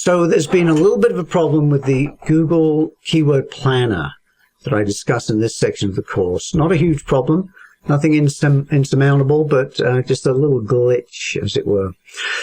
So there's been a little bit of a problem with the Google Keyword Planner that I discuss in this section of the course. Not a huge problem, nothing insurmountable, but just a little glitch, as it were.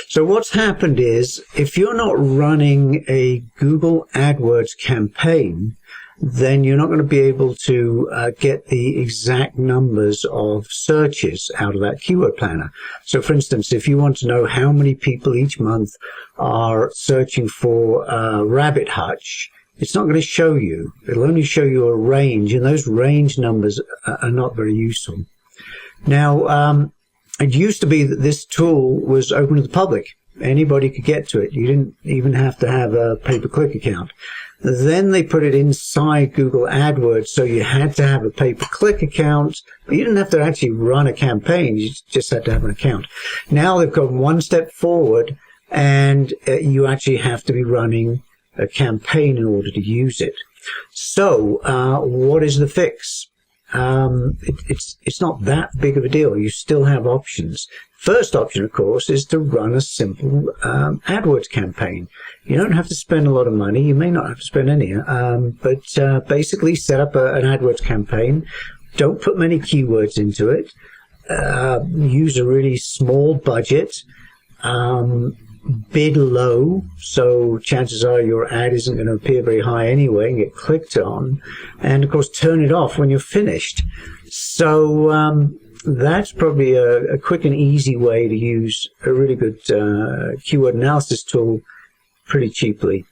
So what's happened is, if you're not running a Google AdWords campaign, then you're not going to be able to get the exact numbers of searches out of that keyword planner. So, for instance, if you want to know how many people each month are searching for rabbit hutch, it's not going to show you. It'll only show you a range, and those range numbers are not very useful. Now, it used to be that this tool was open to the public. Anybody could get to it. You didn't even have to have a pay-per-click account. Then they put it inside Google AdWords, so you had to have a pay-per-click account, but you didn't have to actually run a campaign. You just had to have an account. Now they've gone one step forward, and you actually have to be running a campaign in order to use it. So what is the fix? It's not that big of a deal. You still have options. First option, of course, is to run a simple AdWords campaign. You don't have to spend a lot of money. You may not have to spend any, but basically set up an AdWords campaign. Don't put many keywords into it. Use a really small budget. Bid low, so chances are your ad isn't going to appear very high anyway and get clicked on. And, of course, turn it off when you're finished. So that's probably a quick and easy way to use a really good keyword analysis tool pretty cheaply.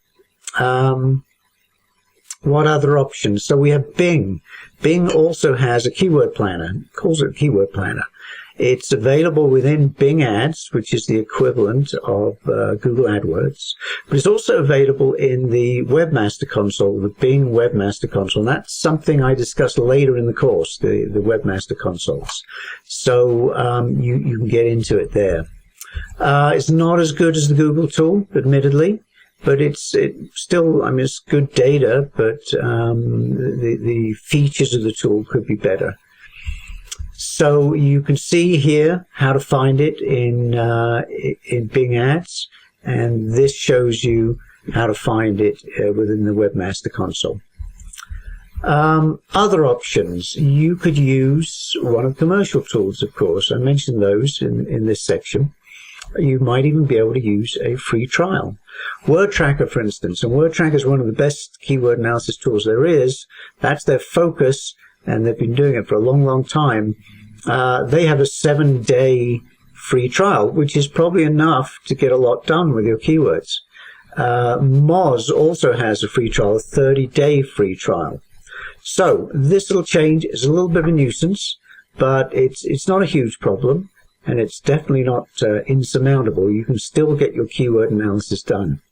What other options? So we have Bing. Bing also has a keyword planner. It calls it a keyword planner. It's available within Bing Ads, which is the equivalent of Google AdWords, but it's also available in the Webmaster Console, the Bing Webmaster Console. And that's something I discuss later in the course, the Webmaster Consoles. So you can get into it there. It's not as good as the Google tool, admittedly, but it's still, I mean, it's good data, but the features of the tool could be better. So you can see here how to find it in Bing Ads, and this shows you how to find it within the Webmaster Console. Other options, you could use one of the commercial tools, of course. I mentioned those in this section. You might even be able to use a free trial. Word Tracker, for instance, and Word Tracker is one of the best keyword analysis tools there is. That's their focus, and they've been doing it for a long, long time. They have a 7-day free trial, which is probably enough to get a lot done with your keywords. Moz also has a free trial, a 30-day free trial. So this little change is a little bit of a nuisance, but it's not a huge problem, and it's definitely not insurmountable. You can still get your keyword analysis done.